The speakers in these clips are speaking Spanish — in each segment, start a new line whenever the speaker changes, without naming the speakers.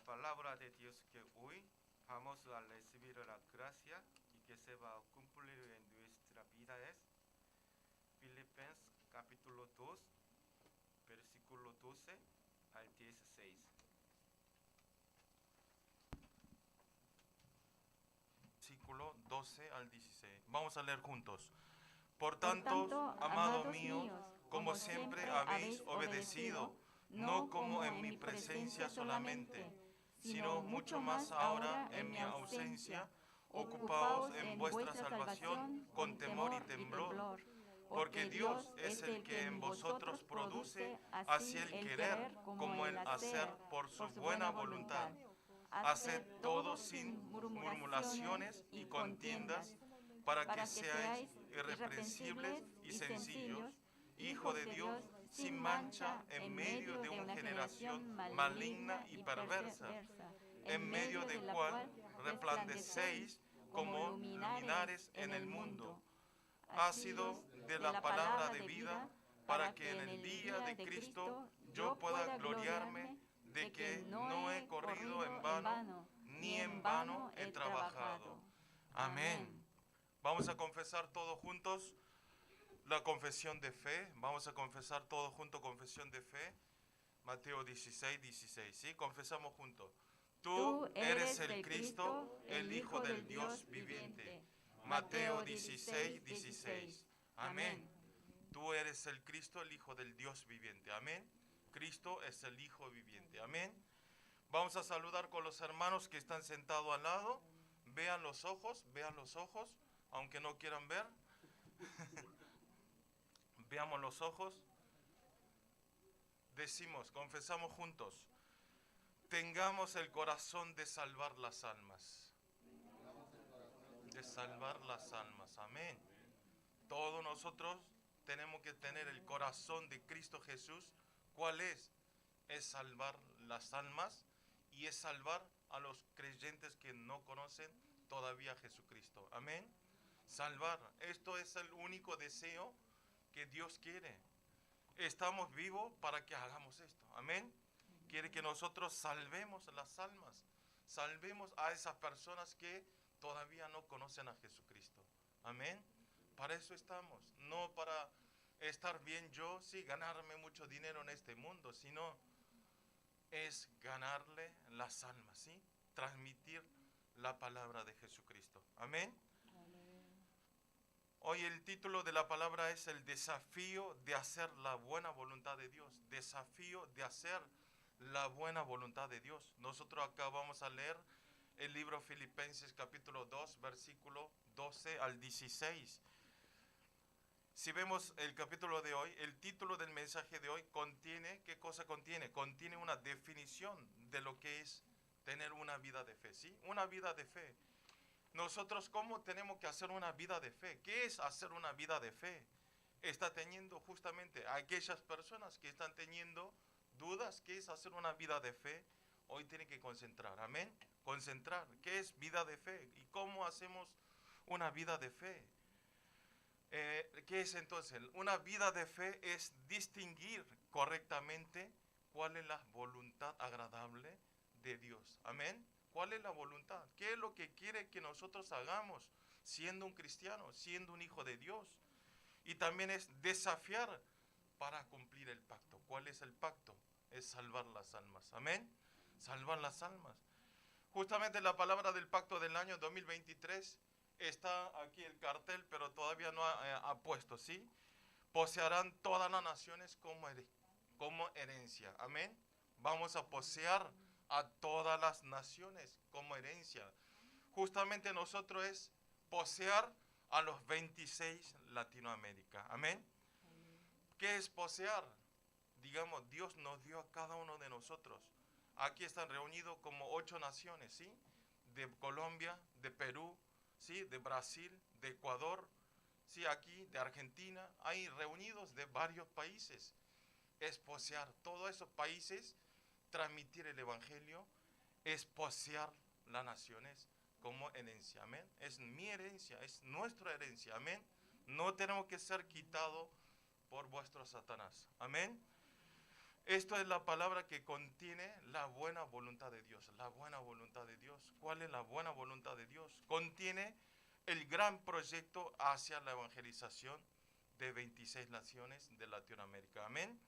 palabra de Dios que hoy vamos a recibir la gracia y que se va a cumplir en nuestra vida es Filipenses capítulo 2, versículo 12 al 16. Versículo 12 al 16. Vamos a leer juntos. Por tanto, amados míos, como siempre habéis obedecido, no como en mi presencia solamente, sino mucho más ahora en mi ausencia, ocupaos en vuestra salvación con temor y temblor, porque Dios es el que en vosotros produce así el querer como el hacer por su buena voluntad. Haced todo sin murmuraciones y contiendas, para que seáis irreprensibles y sencillos, hijo de Dios, sin mancha en medio de una generación maligna y perversa, en medio de cual resplandecéis como luminares en el mundo. Ha sido de la palabra de vida, para que en el día de Cristo yo pueda gloriarme de que no he corrido en vano, ni en vano he trabajado. Amén. Vamos a confesar todos juntos la confesión de fe. Vamos a confesar todos juntos confesión de fe. Mateo 16, 16. ¿Sí? Confesamos juntos. Tú eres el Cristo, el Hijo del Dios viviente. Mateo 16, 16. Amén. Tú eres el Cristo, el Hijo del Dios viviente. Amén. Cristo es el Hijo viviente. Amén. Vamos a saludar con los hermanos que están sentados al lado. Vean los ojos, aunque no quieran ver. Veamos los ojos. Decimos, confesamos juntos. Tengamos el corazón de salvar las almas. De salvar las almas. Amén. Todos nosotros tenemos que tener el corazón de Cristo Jesús. ¿Cuál es? Es salvar las almas y es salvar a los creyentes que no conocen todavía a Jesucristo. Amén. Salvar. Esto es el único deseo que Dios quiere. Estamos vivos para que hagamos esto. Amén. Quiere que nosotros salvemos las almas. Salvemos a esas personas que todavía no conocen a Jesucristo. Amén. Para eso estamos. No para estar bien yo, sí, ganarme mucho dinero en este mundo, sino es ganarle las almas, ¿sí? Transmitir la palabra de Jesucristo. Amén. Hoy el título de la palabra es el desafío de hacer la buena voluntad de Dios. Desafío de hacer la buena voluntad de Dios. Nosotros acá vamos a leer el libro Filipenses capítulo 2, versículo 12 al 16. Si vemos el capítulo de hoy, el título del mensaje de hoy contiene, ¿qué cosa contiene? Contiene una definición de lo que es tener una vida de fe, ¿sí? Una vida de fe. Nosotros, ¿cómo tenemos que hacer una vida de fe? ¿Qué es hacer una vida de fe? Está teniendo justamente aquellas personas que están teniendo dudas, ¿qué es hacer una vida de fe? Hoy tienen que concentrar, amén. Concentrar, ¿qué es vida de fe? ¿Y cómo hacemos una vida de fe? ¿Qué es entonces? Una vida de fe es distinguir correctamente cuál es la voluntad agradable de Dios. Amén. ¿Cuál es la voluntad? ¿Qué es lo que quiere que nosotros hagamos siendo un cristiano, siendo un hijo de Dios? Y también es desafiar para cumplir el pacto. ¿Cuál es el pacto? Es salvar las almas. Amén. Salvar las almas. Justamente la palabra del pacto del año 2023 está aquí el cartel, pero todavía no ha puesto, ¿sí? Poseerán todas las naciones como herencia. Amén. Vamos a poseer a todas las naciones como herencia. Justamente nosotros es poseer a los 26 Latinoamérica. Amén. ¿Qué es poseer? Digamos, Dios nos dio a cada uno de nosotros. Aquí están reunidos como 8 naciones, ¿sí? De Colombia, de Perú, ¿sí? De Brasil, de Ecuador, ¿sí? Aquí de Argentina. Hay reunidos de varios países. Es poseer todos esos países, transmitir el evangelio, es poseer las naciones como herencia. Amén. Es mi herencia, es nuestra herencia. Amén. No tenemos que ser quitados por vuestro Satanás. Amén. Esto es la palabra que contiene la buena voluntad de Dios. La buena voluntad de Dios. ¿Cuál es la buena voluntad de Dios? Contiene el gran proyecto hacia la evangelización de 26 naciones de Latinoamérica. Amén.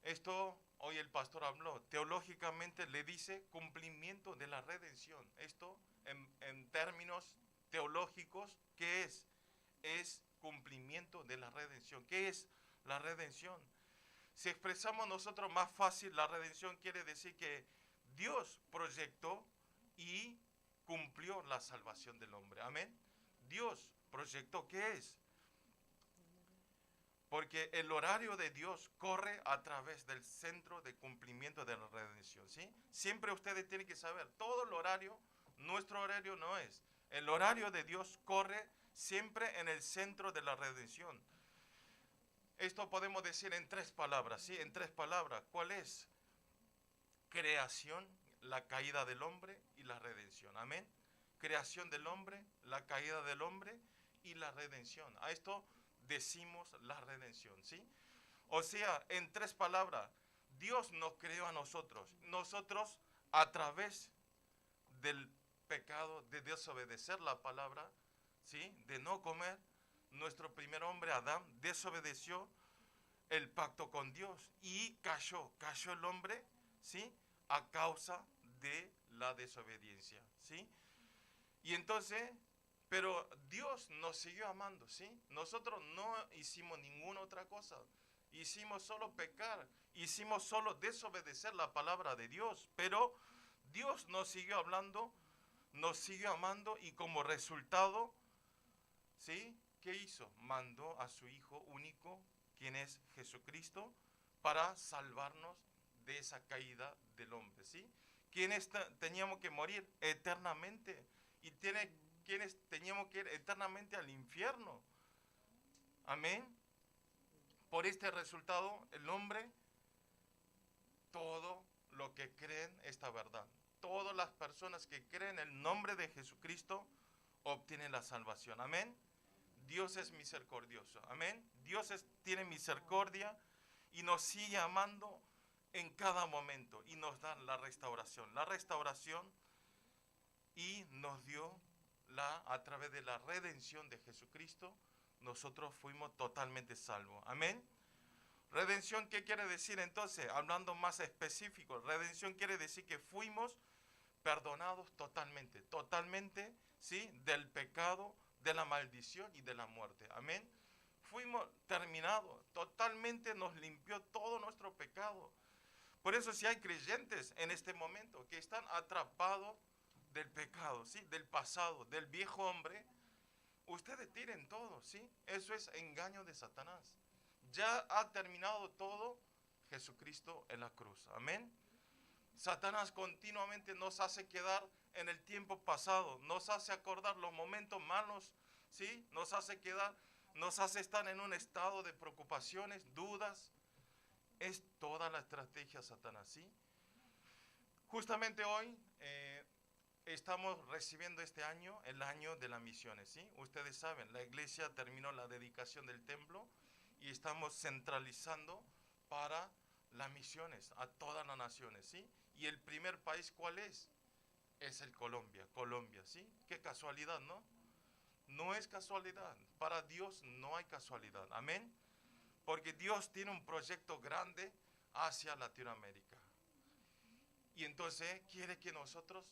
Esto hoy el pastor habló. Teológicamente le dice cumplimiento de la redención. Esto en términos teológicos, ¿qué es? Es cumplimiento de la redención. ¿Qué es la redención? Si expresamos nosotros más fácil, la redención quiere decir que Dios proyectó y cumplió la salvación del hombre. Amén. Dios proyectó, ¿qué es? Porque el horario de Dios corre a través del centro de cumplimiento de la redención, ¿sí? Siempre ustedes tienen que saber, todo el horario, nuestro horario no es. El horario de Dios corre siempre en el centro de la redención. Esto podemos decir en 3 palabras, ¿sí? En 3 palabras. ¿Cuál es? Creación, la caída del hombre y la redención. Amén. Creación del hombre, la caída del hombre y la redención. A esto decimos la redención, ¿sí? O sea, en 3 palabras, Dios nos creó a nosotros. Nosotros, a través del pecado de desobedecer la palabra, ¿sí? De no comer, nuestro primer hombre, Adán, desobedeció el pacto con Dios y cayó el hombre, ¿sí? A causa de la desobediencia, ¿sí? Y entonces, pero Dios nos siguió amando, ¿sí? Nosotros no hicimos ninguna otra cosa, hicimos solo pecar, hicimos solo desobedecer la palabra de Dios, pero Dios nos siguió hablando, nos siguió amando y como resultado, ¿sí? ¿Qué hizo? Mandó a su Hijo único, quien es Jesucristo, para salvarnos de esa caída del hombre, ¿sí? Quienes teníamos que morir eternamente y quienes teníamos que ir eternamente al infierno. Amén. Por este resultado, el hombre, todo lo que creen esta verdad, todas las personas que creen el nombre de Jesucristo obtienen la salvación. Amén. Dios es misericordioso. Amén. Dios tiene misericordia y nos sigue amando en cada momento y nos da la restauración. La restauración y nos dio a través de la redención de Jesucristo, nosotros fuimos totalmente salvos. Amén. Redención, ¿qué quiere decir entonces? Hablando más específico, redención quiere decir que fuimos perdonados totalmente, totalmente, ¿sí? Del pecado, de la maldición y de la muerte. Amén. Fuimos terminados, totalmente nos limpió todo nuestro pecado. Por eso si hay creyentes en este momento que están atrapados del pecado, ¿sí? Del pasado, del viejo hombre, ustedes tiren todo, ¿sí? Eso es engaño de Satanás. Ya ha terminado todo Jesucristo en la cruz. Amén. Satanás continuamente nos hace quedar en el tiempo pasado, nos hace acordar los momentos malos, ¿sí? Nos hace estar en un estado de preocupaciones, dudas. Es toda la estrategia de Satanás, ¿sí? Justamente hoy estamos recibiendo este año, el año de las misiones, ¿sí? Ustedes saben, la iglesia terminó la dedicación del templo y estamos centralizando para las misiones a todas las naciones, ¿sí? Y el primer país, ¿cuál es? Es el Colombia, ¿sí? Qué casualidad, ¿no? No es casualidad, para Dios no hay casualidad, amén. Porque Dios tiene un proyecto grande hacia Latinoamérica. Y entonces quiere que nosotros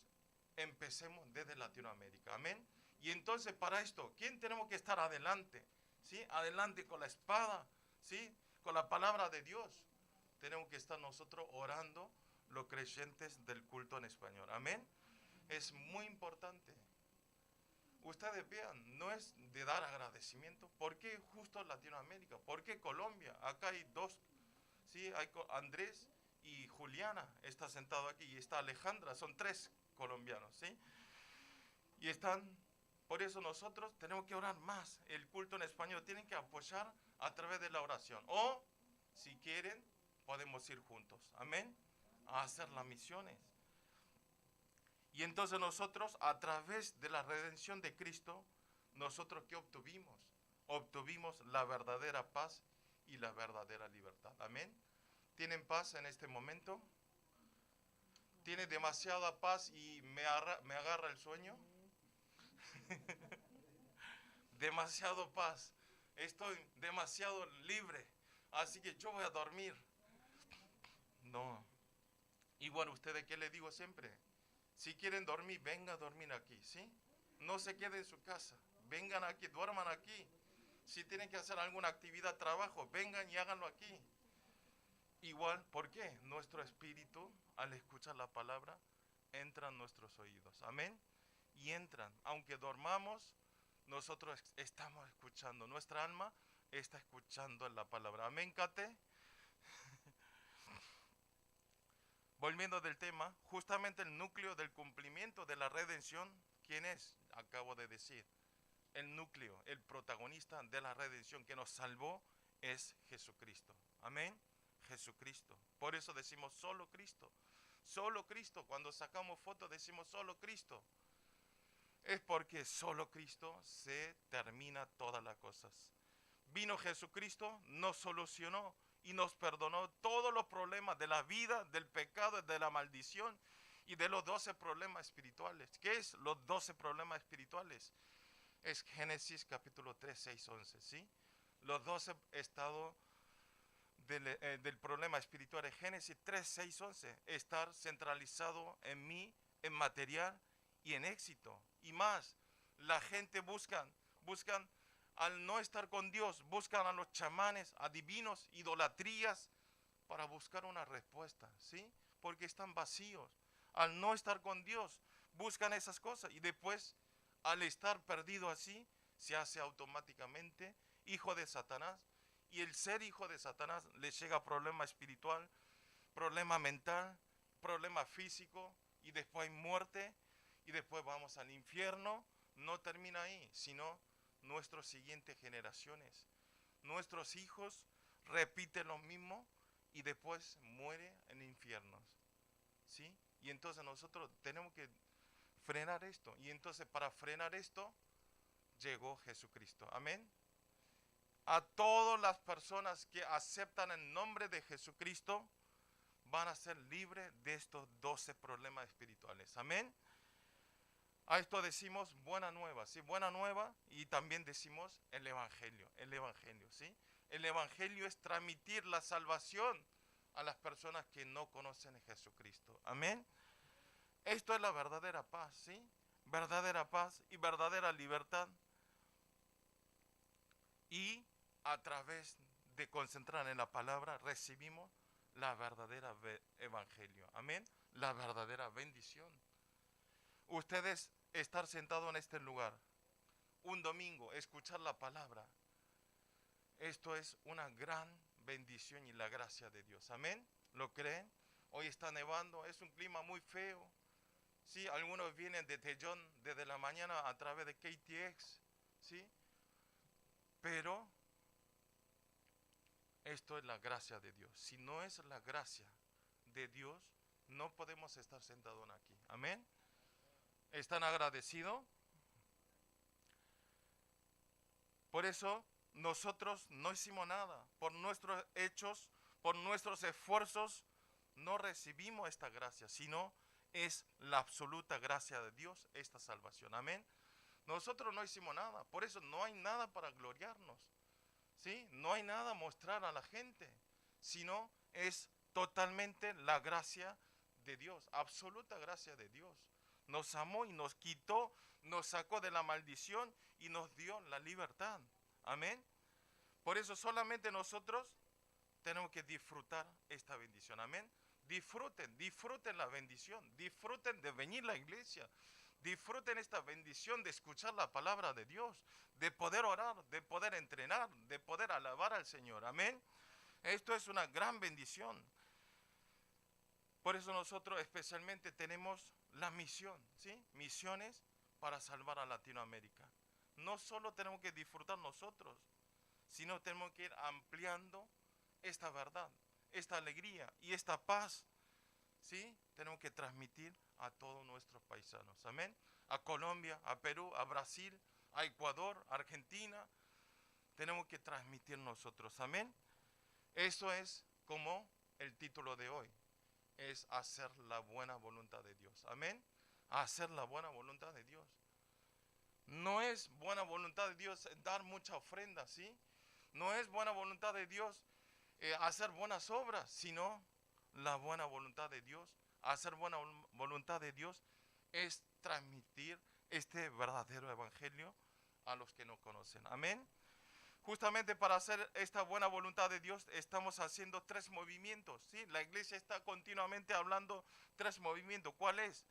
empecemos desde Latinoamérica, amén. Y entonces para esto, ¿quién tenemos que estar adelante? ¿Sí? Adelante con la espada, ¿sí? Con la palabra de Dios. Tenemos que estar nosotros orando los creyentes del culto en español, amén. Es muy importante. Ustedes vean, no es de dar agradecimiento. ¿Por qué justo Latinoamérica? ¿Por qué Colombia? Acá hay 2, ¿sí? Hay Andrés y Juliana, está sentado aquí, y está Alejandra, son 3 colombianos, ¿sí? Y están, por eso nosotros tenemos que orar más. El culto en español tienen que apoyar a través de la oración. O, si quieren, podemos ir juntos, amén, a hacer las misiones. Y entonces nosotros, a través de la redención de Cristo, nosotros ¿qué obtuvimos? Obtuvimos la verdadera paz y la verdadera libertad. Amén. ¿Tienen paz en este momento? ¿Tiene demasiada paz y me agarra el sueño? Demasiado paz. Estoy demasiado libre. Así que yo voy a dormir. No. Y bueno, ¿ustedes qué les digo siempre? Si quieren dormir, vengan a dormir aquí, ¿sí? No se queden en su casa. Vengan aquí, duerman aquí. Si tienen que hacer alguna actividad, trabajo, vengan y háganlo aquí. Igual, ¿por qué? Nuestro espíritu, al escuchar la palabra, entra en nuestros oídos. Amén. Y entran. Aunque dormamos, nosotros estamos escuchando. Nuestra alma está escuchando la palabra. Amén, Cate. Volviendo del tema, justamente el núcleo del cumplimiento de la redención, ¿quién es? Acabo de decir. El núcleo, el protagonista de la redención que nos salvó es Jesucristo. Amén. Jesucristo. Por eso decimos solo Cristo. Solo Cristo. Cuando sacamos fotos decimos solo Cristo. Es porque solo Cristo se termina todas las cosas. Vino Jesucristo, nos solucionó y nos perdonó todos los problemas de la vida, del pecado, de la maldición y de los 12 problemas espirituales. ¿Qué es los 12 problemas espirituales? Es Génesis capítulo 3, 6, 11, ¿sí? Los 12 estados del problema espiritual es Génesis 3, 6, 11. Estar centralizado en mí, en material y en éxito. Y más, la gente buscan al no estar con Dios, buscan a los chamanes, adivinos, idolatrías, para buscar una respuesta, ¿sí? Porque están vacíos. Al no estar con Dios, buscan esas cosas y después, al estar perdido así, se hace automáticamente hijo de Satanás. Y el ser hijo de Satanás le llega problema espiritual, problema mental, problema físico, y después hay muerte, y después vamos al infierno. No termina ahí, sino nuestras siguientes generaciones. Nuestros hijos repiten lo mismo y después mueren en infiernos, ¿sí? Y entonces nosotros tenemos que frenar esto. Y entonces para frenar esto llegó Jesucristo. Amén. A todas las personas que aceptan el nombre de Jesucristo van a ser libres de estos 12 problemas espirituales. Amén. A esto decimos buena nueva, ¿sí? Buena nueva, y también decimos el evangelio, ¿sí? El evangelio es transmitir la salvación a las personas que no conocen a Jesucristo. Amén. Esto es la verdadera paz, ¿sí? Verdadera paz y verdadera libertad. Y a través de concentrar en la palabra recibimos la verdadera evangelio. Amén. La verdadera bendición. Ustedes estar sentados en este lugar un domingo, escuchar la palabra, esto es una gran bendición y la gracia de Dios. Amén. ¿Lo creen? Hoy está nevando, es un clima muy feo. Sí, algunos vienen de Tellón desde la mañana a través de KTX, ¿sí? Pero esto es la gracia de Dios. Si no es la gracia de Dios, no podemos estar sentados aquí. Amén. ¿Están agradecidos? Por eso nosotros no hicimos nada. Por nuestros hechos, por nuestros esfuerzos, no recibimos esta gracia, sino es la absoluta gracia de Dios, esta salvación. Amén. Nosotros no hicimos nada, por eso no hay nada para gloriarnos, ¿sí? No hay nada a mostrar a la gente, sino es totalmente la gracia de Dios, absoluta gracia de Dios. Nos amó y nos quitó, nos sacó de la maldición y nos dio la libertad. Amén. Por eso solamente nosotros tenemos que disfrutar esta bendición. Amén. Disfruten la bendición, disfruten de venir a la iglesia, disfruten esta bendición de escuchar la palabra de Dios, de poder orar, de poder entrenar, de poder alabar al Señor. Amén. Esto es una gran bendición. Por eso nosotros especialmente tenemos la misión, ¿sí? Misiones para salvar a Latinoamérica. No solo tenemos que disfrutar nosotros, sino tenemos que ir ampliando esta verdad, esta alegría y esta paz, ¿sí? Tenemos que transmitir a todos nuestros paisanos. Amén. A Colombia, a Perú, a Brasil, a Ecuador, a Argentina. Tenemos que transmitir nosotros. Amén. Eso es como el título de hoy, es hacer la buena voluntad de Dios. Amén. Hacer la buena voluntad de Dios. No es buena voluntad de Dios dar mucha ofrenda, ¿sí? No es buena voluntad de Dios hacer buenas obras, sino la buena voluntad de Dios. Hacer buena voluntad de Dios es transmitir este verdadero evangelio a los que no conocen. Amén. Justamente para hacer esta buena voluntad de Dios estamos haciendo 3 movimientos, ¿sí? La iglesia está continuamente hablando 3 movimientos. ¿Cuál es?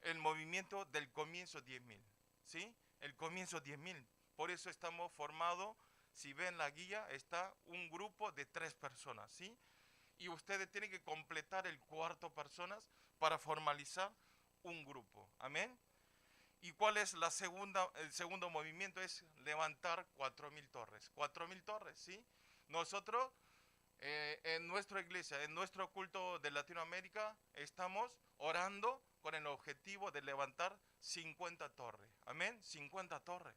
El movimiento del comienzo 10.000, ¿sí? El comienzo 10.000. Por eso estamos formados, si ven la guía, está un grupo de 3 personas, ¿sí? Y ustedes tienen que completar el cuarto personas para formalizar un grupo. Amén. ¿Y cuál es el segundo movimiento? Es levantar 4.000 torres. 4.000 torres, ¿sí? Nosotros, en nuestra iglesia, en nuestro culto de Latinoamérica, estamos orando con el objetivo de levantar 50 torres. Amén, 50 torres.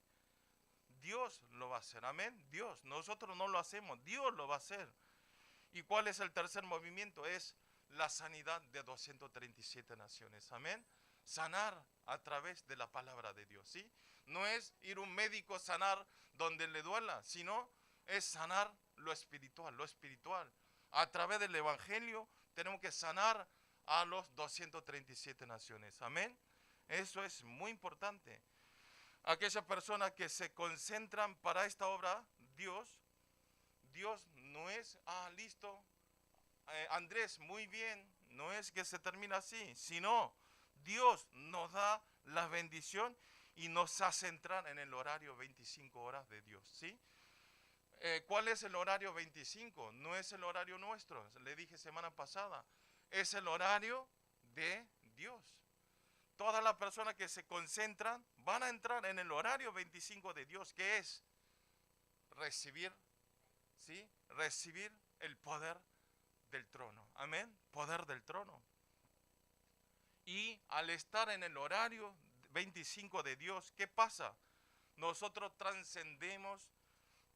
Dios lo va a hacer, amén. Dios, nosotros no lo hacemos, Dios lo va a hacer. ¿Y cuál es el tercer movimiento? Es la sanidad de 237 naciones, amén. Sanar a través de la palabra de Dios, ¿sí? No es ir un médico a sanar donde le duela, sino es sanar lo espiritual, lo espiritual. A través del evangelio tenemos que sanar a los 237 naciones, amén. Eso es muy importante. Aquellas personas que se concentran para esta obra, Dios no es, listo, Andrés, muy bien, no es que se termina así, sino Dios nos da la bendición y nos hace entrar en el horario 25 horas de Dios, ¿sí? ¿Cuál es el horario 25? No es el horario nuestro, le dije semana pasada, es el horario de Dios. Todas las personas que se concentran van a entrar en el horario 25 de Dios, que es recibir, ¿sí? Recibir el poder del trono. Amén. Poder del trono. Y al estar en el horario 25 de Dios, ¿qué pasa? Nosotros trascendemos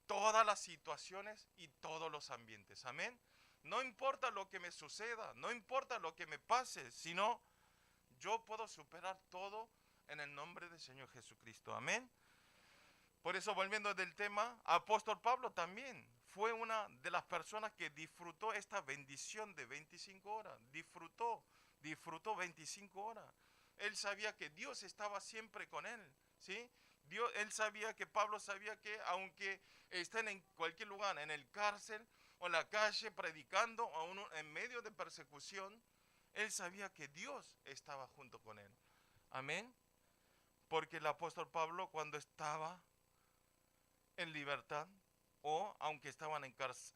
todas las situaciones y todos los ambientes. Amén. No importa lo que me suceda, no importa lo que me pase, sino yo puedo superar todo en el nombre del Señor Jesucristo. Amén. Por eso, volviendo del tema, apóstol Pablo también fue una de las personas que disfrutó esta bendición de 25 horas. Disfrutó 25 horas. Él sabía que Dios estaba siempre con él, ¿sí? Él sabía que Pablo sabía que aunque estén en cualquier lugar, en el cárcel o en la calle predicando o en medio de persecución, él sabía que Dios estaba junto con él. Amén. Porque el apóstol Pablo, cuando estaba en libertad o aunque estaban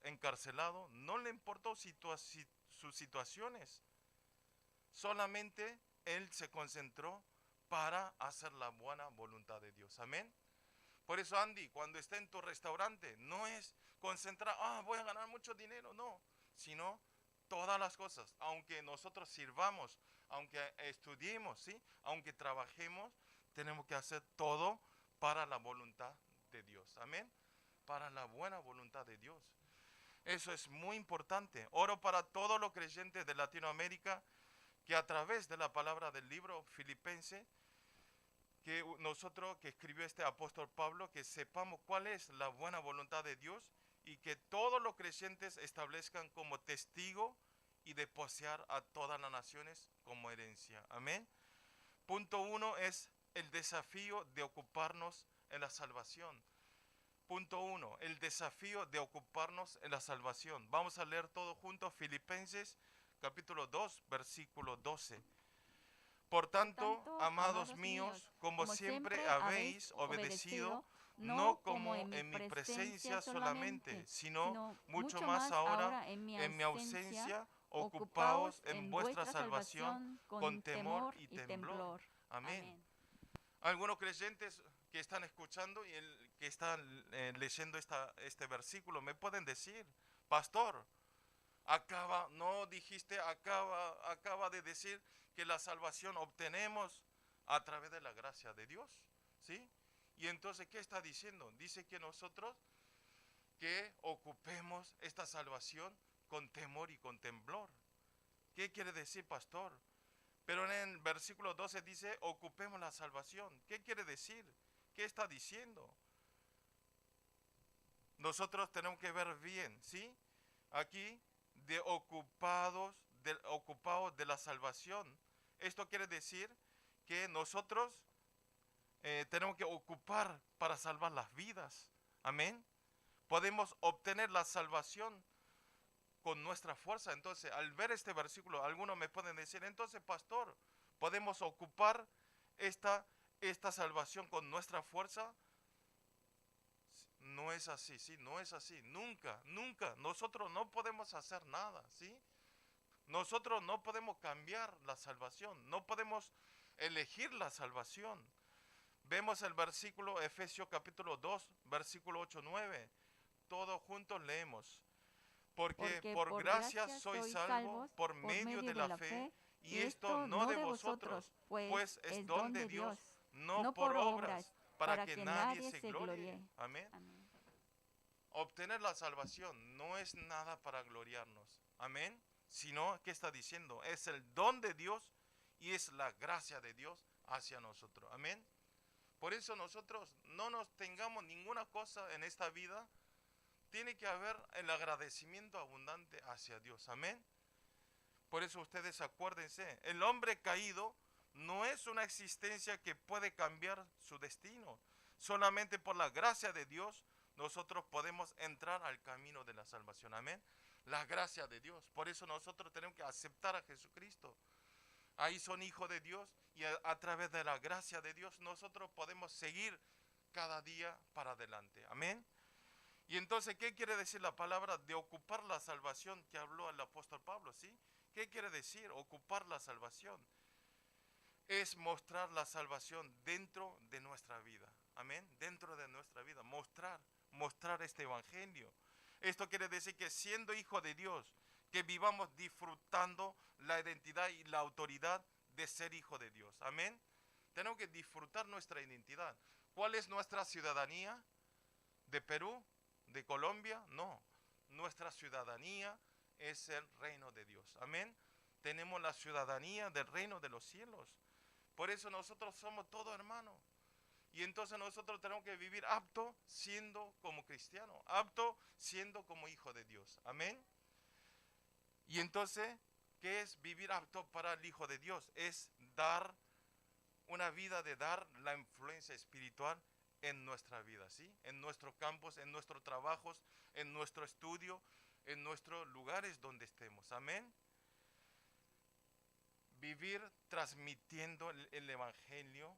encarcelados, no le importó sus situaciones. Solamente él se concentró para hacer la buena voluntad de Dios. Amén. Por eso, Andy, cuando esté en tu restaurante, no es concentrar, voy a ganar mucho dinero, no, sino todas las cosas, aunque nosotros sirvamos, aunque estudiemos, ¿sí? Aunque trabajemos, tenemos que hacer todo para la voluntad de Dios. Amén. Para la buena voluntad de Dios. Eso es muy importante. Oro para todos los creyentes de Latinoamérica que a través de la palabra del libro Filipenses, que nosotros, que escribió este apóstol Pablo, que sepamos cuál es la buena voluntad de Dios y que todos los creyentes establezcan como testigo y desposear a todas las naciones como herencia. Amén. Punto 1 es el desafío de ocuparnos en la salvación. Punto 1, el desafío de ocuparnos en la salvación. Vamos a leer todo juntos, Filipenses capítulo 2, versículo 12. Por tanto, amados míos, como siempre habéis obedecido, no como en mi presencia solamente, sino mucho más ahora en mi ausencia, ocupaos en vuestra salvación con temor y temblor. Amén. Algunos creyentes que están escuchando y que están leyendo este versículo me pueden decir, pastor, no dijiste, acaba de decir que la salvación obtenemos a través de la gracia de Dios, ¿sí? Y entonces, ¿qué está diciendo? Dice que nosotros que ocupemos esta salvación con temor y con temblor. ¿Qué quiere decir, pastor? Pero en el versículo 12 dice, ocupemos la salvación. ¿Qué quiere decir? ¿Qué está diciendo? Nosotros tenemos que ver bien, ¿sí? Aquí, ocupados de la salvación. Esto quiere decir que nosotros tenemos que ocupar para salvar las vidas. Amén. Podemos obtener la salvación con nuestra fuerza. Entonces, al ver este versículo, algunos me pueden decir, entonces, pastor, ¿podemos ocupar esta salvación con nuestra fuerza? No es así, ¿sí? No es así. Nunca, nunca. Nosotros no podemos hacer nada, ¿sí? Nosotros no podemos cambiar la salvación. No podemos elegir la salvación. Vemos el versículo Efesios capítulo 2, versículo 8-9. Todos juntos leemos. Porque por gracia sois salvos por medio de la fe, y esto no de vosotros, pues es don de Dios, no por obras, para que nadie se gloríe. Amén. Obtener la salvación no es nada para gloriarnos. Amén. Sino, ¿qué está diciendo? Es el don de Dios y es la gracia de Dios hacia nosotros. Amén. Por eso nosotros no nos tengamos ninguna cosa en esta vida. Tiene que haber el agradecimiento abundante hacia Dios. Amén. Por eso ustedes acuérdense, el hombre caído no es una existencia que puede cambiar su destino. Solamente por la gracia de Dios nosotros podemos entrar al camino de la salvación. Amén. La gracia de Dios. Por eso nosotros tenemos que aceptar a Jesucristo. Ahí son hijos de Dios y a través de la gracia de Dios nosotros podemos seguir cada día para adelante. Amén. Y entonces, ¿qué quiere decir la palabra de ocupar la salvación que habló el apóstol Pablo? ¿Sí? ¿Qué quiere decir ocupar la salvación? Es mostrar la salvación dentro de nuestra vida. Amén. Dentro de nuestra vida. Mostrar este evangelio. Esto quiere decir que siendo hijo de Dios, que vivamos disfrutando la identidad y la autoridad de ser hijo de Dios. Amén. Tenemos que disfrutar nuestra identidad. ¿Cuál es nuestra ciudadanía? ¿De Perú? ¿De Colombia? No. Nuestra ciudadanía es el reino de Dios. Amén. Tenemos la ciudadanía del reino de los cielos. Por eso nosotros somos todos hermanos. Y entonces nosotros tenemos que vivir apto siendo como cristiano, apto siendo como hijo de Dios. Amén. Y entonces, ¿qué es vivir apto para el hijo de Dios? Es dar una vida de dar la influencia espiritual en nuestra vida, ¿sí? En nuestros campos, en nuestros trabajos, en nuestro estudio, en nuestros lugares donde estemos. Amén. Vivir transmitiendo el evangelio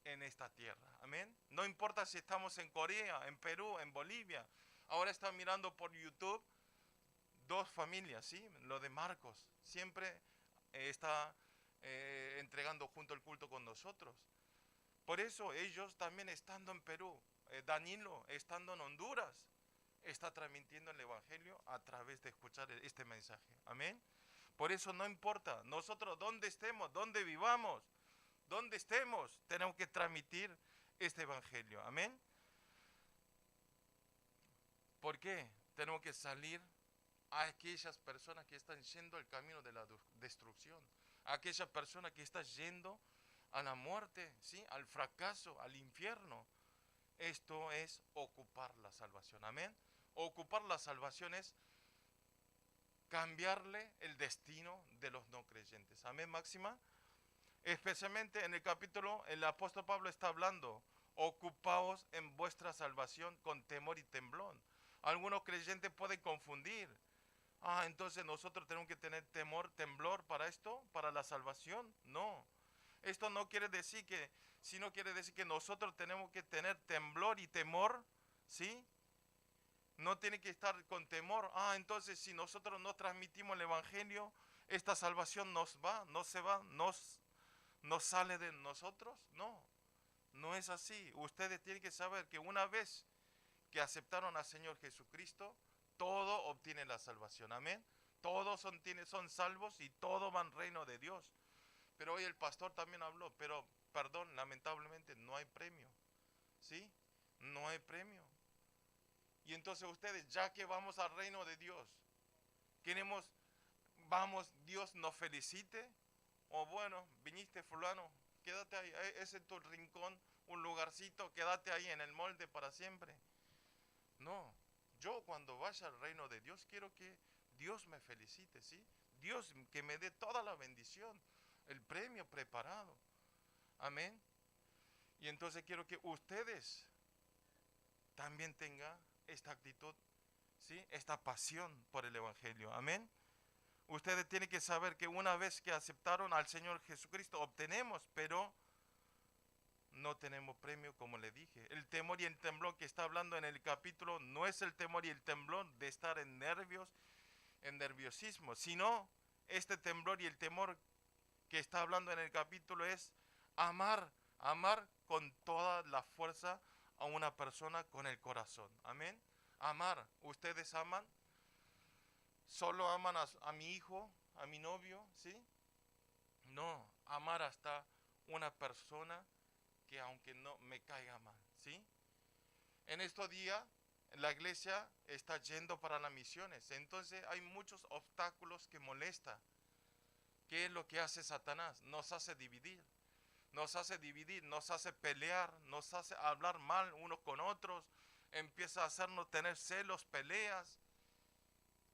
en esta tierra. Amén. No importa si estamos en Corea, en Perú, en Bolivia. Ahora están mirando por YouTube dos familias, ¿sí? Lo de Marcos. Siempre está entregando junto el culto con nosotros. Por eso ellos también estando en Perú, Danilo estando en Honduras, está transmitiendo el evangelio a través de escuchar este mensaje. Amén. Por eso no importa, nosotros donde estemos, donde vivamos, donde estemos, tenemos que transmitir este evangelio. Amén. ¿Por qué? Tenemos que salir a aquellas personas que están yendo al camino de la destrucción, a aquellas personas que están yendo a la muerte, ¿sí? Al fracaso, al infierno. Esto es ocupar la salvación. Amén. Ocupar la salvación es cambiarle el destino de los no creyentes. Amén, Máxima. Especialmente en el capítulo, el apóstol Pablo está hablando, ocupaos en vuestra salvación con temor y temblor. Algunos creyentes pueden confundir. Entonces nosotros tenemos que tener temor, temblor para esto, para la salvación. No. Esto no quiere decir que, sino quiere decir que nosotros tenemos que tener temblor y temor, ¿sí? No tiene que estar con temor. Entonces si nosotros no transmitimos el evangelio, esta salvación nos va, no se va, no sale de nosotros. No, no es así. Ustedes tienen que saber que una vez que aceptaron al Señor Jesucristo, todo obtiene la salvación. Amén. Todos son salvos y todos van al reino de Dios. Pero hoy el pastor también habló, pero perdón, lamentablemente no hay premio. ¿Sí? No hay premio. Y entonces ustedes, ya que vamos al reino de Dios, queremos, vamos, Dios nos felicite, o bueno, viniste fulano, quédate ahí, ese es tu rincón, un lugarcito, quédate ahí en el molde para siempre. No, yo cuando vaya al reino de Dios quiero que Dios me felicite, ¿sí? Dios que me dé toda la bendición, el premio preparado. Amén. Y entonces quiero que ustedes también tengan esta actitud, ¿sí? Esta pasión por el Evangelio. Amén. Ustedes tienen que saber que una vez que aceptaron al Señor Jesucristo, obtenemos, pero no tenemos premio, como le dije. El temor y el temblor que está hablando en el capítulo no es el temor y el temblor de estar en nervios, en nerviosismo, sino este temblor y el temor que está hablando en el capítulo es amar, amar con toda la fuerza a una persona con el corazón. Amén. Amar. ¿Ustedes aman? ¿Solo aman a mi hijo, a mi novio? ¿Sí? No, amar hasta una persona que aunque no me caiga mal, ¿sí? En estos días la iglesia está yendo para las misiones, entonces hay muchos obstáculos que molestan. ¿Qué es lo que hace Satanás? Nos hace dividir, nos hace pelear, nos hace hablar mal unos con otros, empieza a hacernos tener celos, peleas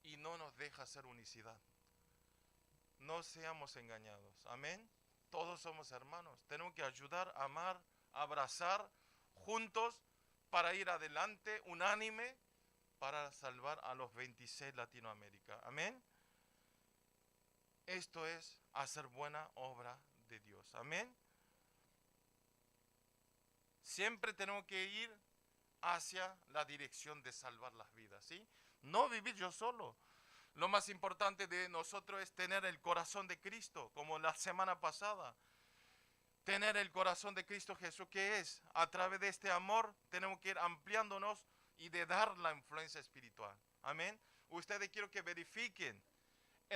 y no nos deja hacer unicidad. No seamos engañados, amén. Todos somos hermanos, tenemos que ayudar, amar, abrazar juntos para ir adelante, unánime, para salvar a los 26 Latinoamérica, amén. Esto es hacer buena obra de Dios, amén. Siempre tenemos que ir hacia la dirección de salvar las vidas, ¿sí? No vivir yo solo. Lo más importante de nosotros es tener el corazón de Cristo, como la semana pasada. Tener el corazón de Cristo Jesús, que es, a través de este amor, tenemos que ir ampliándonos y de dar la influencia espiritual. Amén. Ustedes quiero que verifiquen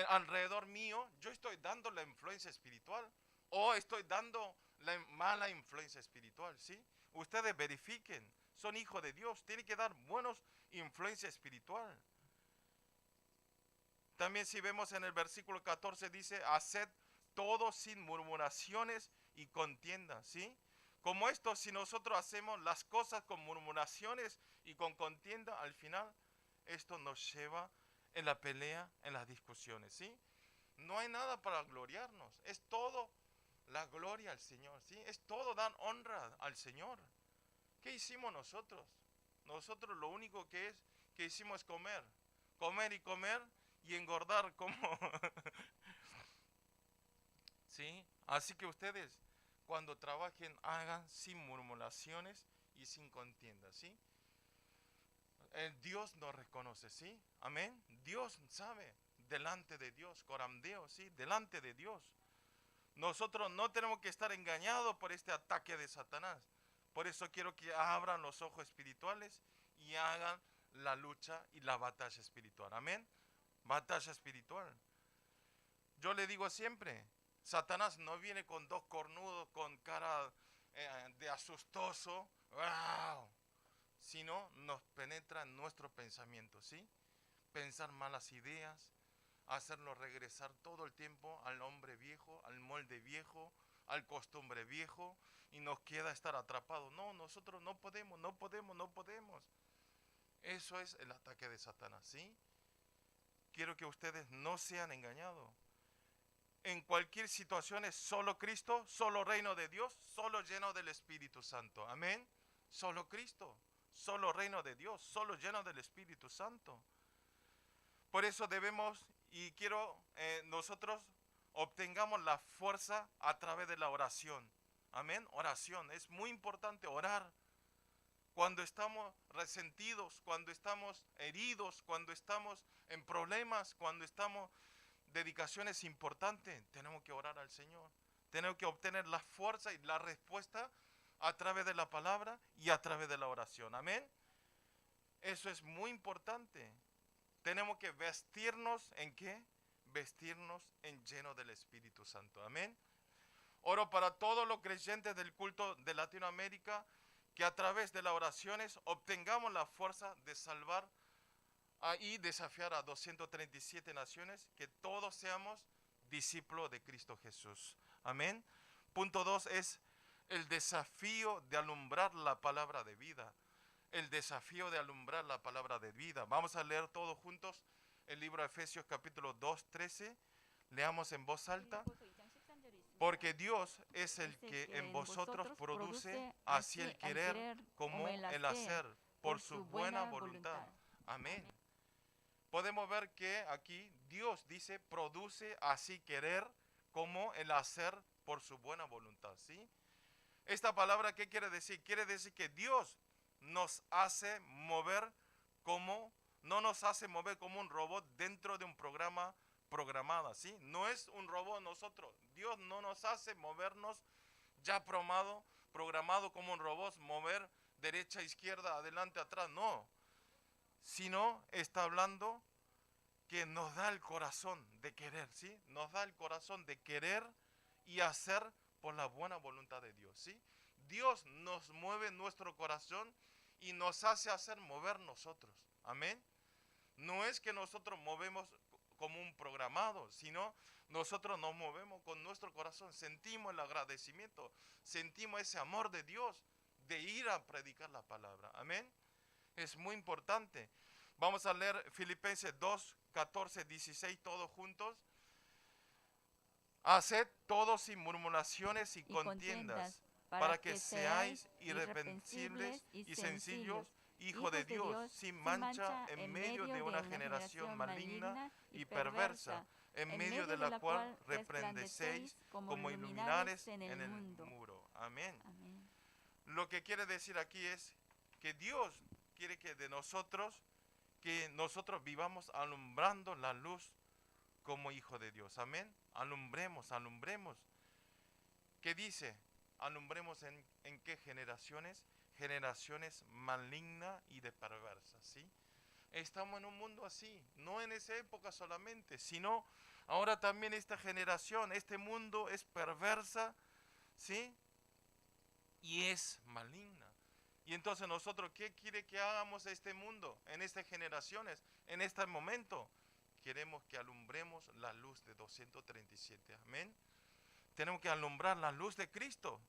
alrededor mío, yo estoy dando la influencia espiritual o estoy dando la mala influencia espiritual, ¿sí? Ustedes verifiquen, son hijos de Dios, tienen que dar buenos influencia espiritual. También si vemos en el versículo 14 dice, haced todo sin murmuraciones y contiendas, ¿sí? Como esto, si nosotros hacemos las cosas con murmuraciones y con contienda, al final esto nos lleva en la pelea, en las discusiones, ¿sí? No hay nada para gloriarnos, es todo la gloria al Señor, ¿sí? Es todo dar honra al Señor. ¿Qué hicimos nosotros? Nosotros lo único que hicimos es comer, comer y comer y engordar como ¿sí? Así que ustedes cuando trabajen hagan sin murmuraciones y sin contiendas, ¿sí? Dios nos reconoce, ¿sí? Amén. Dios sabe, delante de Dios, corandeo, ¿sí? Delante de Dios. Nosotros no tenemos que estar engañados por este ataque de Satanás. Por eso quiero que abran los ojos espirituales y hagan la lucha y la batalla espiritual. Amén. Batalla espiritual. Yo le digo siempre, Satanás no viene con dos cornudos, con cara de asustoso, ¡wow!, sino nos penetra en nuestro pensamiento, ¿sí? Pensar malas ideas, hacerlo regresar todo el tiempo al hombre viejo, al molde viejo, al costumbre viejo, y nos queda estar atrapados. No, nosotros no podemos, no podemos, no podemos. Eso es el ataque de Satanás, ¿sí? Quiero que ustedes no sean engañados. En cualquier situación es solo Cristo, solo reino de Dios, solo lleno del Espíritu Santo. Amén. Solo Cristo, solo reino de Dios, solo lleno del Espíritu Santo. Por eso debemos, y quiero nosotros obtengamos la fuerza a través de la oración. Amén. Oración. Es muy importante orar. Cuando estamos resentidos, cuando estamos heridos, cuando estamos en problemas, cuando estamos... Dedicación es importante, tenemos que orar al Señor, tenemos que obtener la fuerza y la respuesta a través de la palabra y a través de la oración, amén. Eso es muy importante. Tenemos que vestirnos en ¿qué? Vestirnos en lleno del Espíritu Santo, amén. Oro para todos los creyentes del culto de Latinoamérica que a través de las oraciones obtengamos la fuerza de salvar y desafiar a 237 naciones, que todos seamos discípulos de Cristo Jesús. Amén. Punto 2 es el desafío de alumbrar la palabra de vida. El desafío de alumbrar la palabra de vida. Vamos a leer todos juntos el libro de Efesios capítulo 2, 13. Leamos en voz alta. Porque Dios es el que en vosotros produce así el querer como el hacer por su buena voluntad. Amén. Podemos ver que aquí Dios dice produce así querer como el hacer por su buena voluntad, ¿sí? Esta palabra, ¿qué quiere decir? Quiere decir que Dios nos hace mover no nos hace mover como un robot dentro de un programa programado, ¿sí? No es un robot nosotros. Dios no nos hace movernos ya programado como un robot, mover derecha, izquierda, adelante, atrás, no. Sino está hablando que nos da el corazón de querer, ¿sí? Nos da el corazón de querer y hacer por la buena voluntad de Dios, ¿sí? Dios nos mueve nuestro corazón y nos hace hacer mover nosotros. Amén. No es que nosotros movemos como un programado, sino nosotros nos movemos con nuestro corazón. Sentimos el agradecimiento, sentimos ese amor de Dios de ir a predicar la palabra. Amén. Es muy importante. Vamos a leer Filipenses 2, 14, 16 todos juntos. Haced todo sin murmuraciones y contiendas, para que seáis irreprensibles y sencillos, hijo de Dios, sin mancha, en medio de una generación maligna y perversa, en medio de la cual resplandecéis como iluminares en el muro. Amén. Lo que quiere decir aquí es que Dios quiere que nosotros vivamos alumbrando la luz como hijo de Dios. Amén. Alumbremos. ¿Qué dice? Alumbremos en qué generaciones? Generaciones malignas y de perversas, ¿sí? Estamos en un mundo así, no en esa época solamente, sino ahora también esta generación, este mundo es perversa, ¿sí? Y es maligna. Y entonces nosotros, ¿qué quiere que hagamos este mundo, en estas generaciones, en este momento? Queremos que alumbremos la luz de 237, amén. Tenemos que alumbrar la luz de Cristo.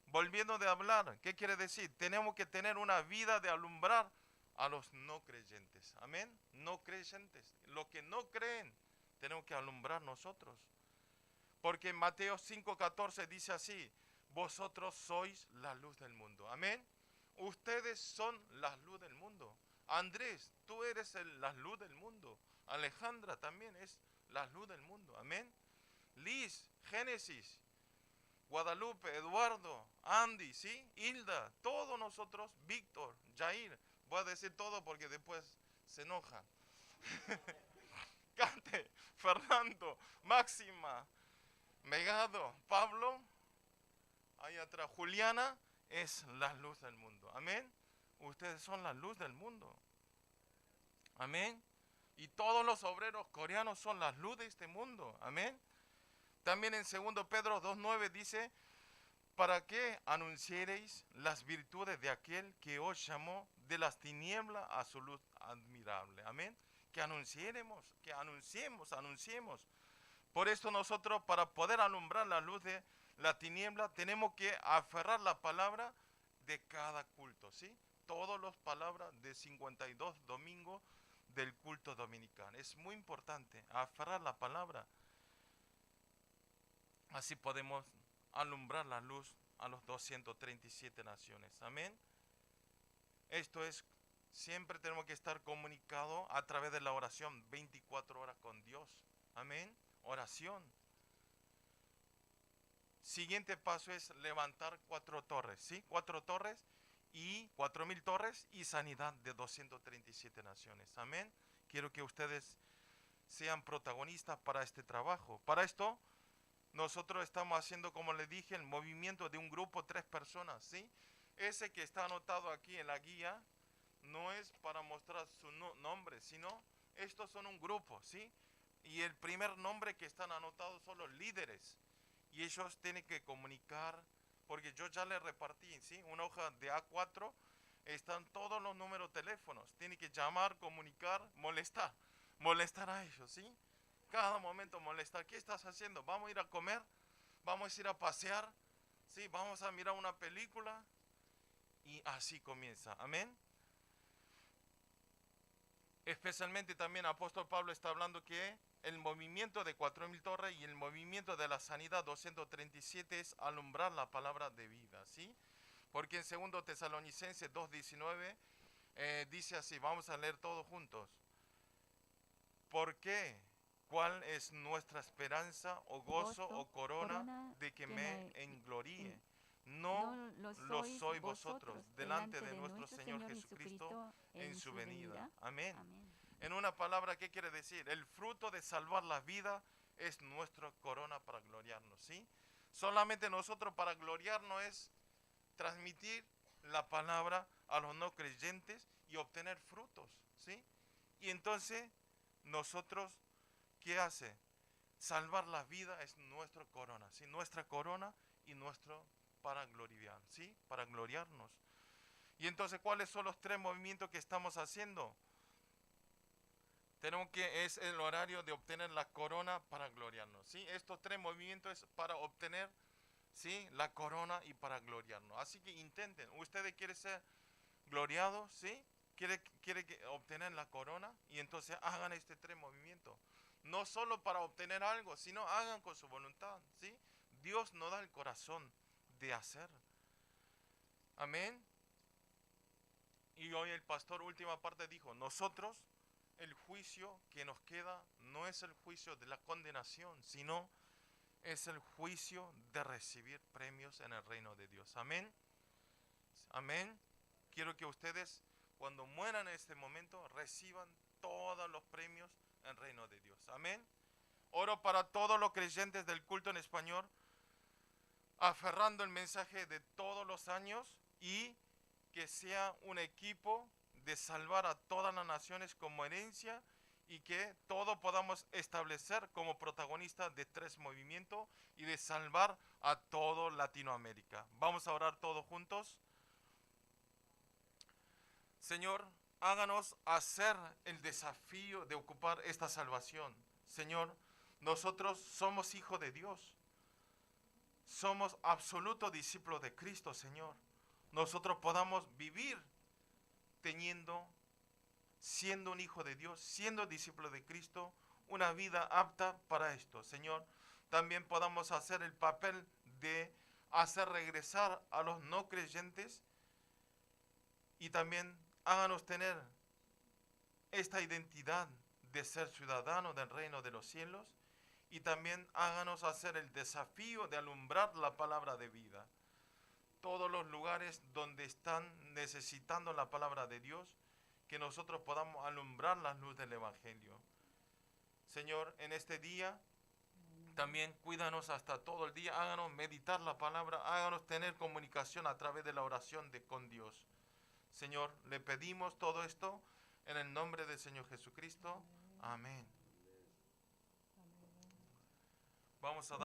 Volviendo de hablar, ¿qué quiere decir? Tenemos que tener una vida de alumbrar a los no creyentes, amén. No creyentes, los que no creen, tenemos que alumbrar nosotros. Porque en Mateo 5:14 dice así: vosotros sois la luz del mundo, amén. Ustedes son la luz del mundo. Andrés, tú eres la luz del mundo. Alejandra también es la luz del mundo, amén. Liz, Génesis, Guadalupe, Eduardo, Andy, ¿sí? Hilda, todos nosotros, Víctor, Jair, voy a decir todo porque después se enoja. Cante, Fernando, Máxima, Megado, Pablo, ahí atrás, Juliana, es la luz del mundo, amén. Ustedes son la luz del mundo, amén. Y todos los obreros coreanos son la luz de este mundo, amén. También en 2 Pedro 2:9 dice: para que anunciaréis las virtudes de aquel que os llamó de las tinieblas a su luz admirable. Amén. Que anunciemos. Por esto nosotros, para poder alumbrar la luz de la tiniebla, tenemos que aferrar la palabra de cada culto, ¿sí? Todas las palabras de 52 domingos del culto dominical. Es muy importante aferrar la palabra. Así podemos alumbrar la luz a los 237 naciones. Amén. Esto es, siempre tenemos que estar comunicados a través de la oración, 24 horas con Dios. Amén. Oración. Siguiente paso es levantar 4 torres, ¿sí? 4 torres y 4,000 torres y sanidad de 237 naciones. Amén. Quiero que ustedes sean protagonistas para este trabajo. Para esto, nosotros estamos haciendo, como les dije, el movimiento de un grupo, 3 personas, ¿sí? Ese que está anotado aquí en la guía no es para mostrar su nombre, sino estos son un grupo, ¿sí? Y el primer nombre que están anotados son los líderes. Y ellos tienen que comunicar porque yo ya le repartí, ¿sí? Una hoja de A4, están todos los números de teléfonos. Tiene que llamar, comunicar, molestar a ellos, ¿sí? Cada momento molestar. ¿Qué estás haciendo? ¿Vamos a ir a comer? ¿Vamos a ir a pasear? ¿Sí? ¿Vamos a mirar una película? Y así comienza. Amén. Especialmente también apóstol Pablo está hablando que el movimiento de 4000 torres y el movimiento de la sanidad 237 es alumbrar la palabra de vida, ¿sí? Porque en 2 Tesalonicenses 2:19 dice así, vamos a leer todos juntos. ¿Por qué? ¿Cuál es nuestra esperanza o gozo o corona de que me engloríe? No lo sois vosotros delante de nuestro Señor Jesucristo en su venida. Amén. En una palabra, ¿qué quiere decir? El fruto de salvar la vida es nuestra corona para gloriarnos, ¿sí? Solamente nosotros para gloriarnos es transmitir la palabra a los no creyentes y obtener frutos, ¿sí? Y entonces nosotros, ¿qué hace? Salvar la vida es nuestra corona, ¿sí? Nuestra corona y nuestro para gloriar, ¿sí? Para gloriarnos. Y entonces, ¿cuáles son los 3 movimientos que estamos haciendo? Tenemos que, es el horario de obtener la corona para gloriarnos, ¿sí? Estos 3 movimientos es para obtener, ¿sí? La corona y para gloriarnos. Así que intenten, ustedes quieren ser gloriados, ¿sí? Quiere obtener la corona y entonces hagan este 3 movimientos. No solo para obtener algo, sino hagan con su voluntad, ¿sí? Dios nos da el corazón de hacer. Amén. Y hoy el pastor última parte dijo, nosotros el juicio que nos queda no es el juicio de la condenación, sino es el juicio de recibir premios en el reino de Dios. Amén. Amén. Quiero que ustedes cuando mueran en este momento reciban todos los premios en el reino de Dios. Amén. Oro para todos los creyentes del culto en español, aferrando el mensaje de todos los años y que sea un equipo de salvar a todas las naciones como herencia y que todos podamos establecer como protagonistas de 3 movimientos y de salvar a todo Latinoamérica. Vamos a orar todos juntos. Señor, háganos hacer el desafío de ocupar esta salvación. Señor, nosotros somos hijos de Dios. Somos absolutos discípulos de Cristo, Señor. Nosotros podamos vivir siendo un hijo de Dios, siendo discípulo de Cristo, una vida apta para esto, Señor. También podamos hacer el papel de hacer regresar a los no creyentes y también háganos tener esta identidad de ser ciudadanos del reino de los cielos y también háganos hacer el desafío de alumbrar la palabra de vida. Todos los lugares donde están necesitando la palabra de Dios, que nosotros podamos alumbrar la luz del Evangelio. Señor, en este día también cuídanos hasta todo el día, háganos meditar la palabra, háganos tener comunicación a través de la oración con Dios. Señor, le pedimos todo esto en el nombre del Señor Jesucristo. Amén. Vamos a dar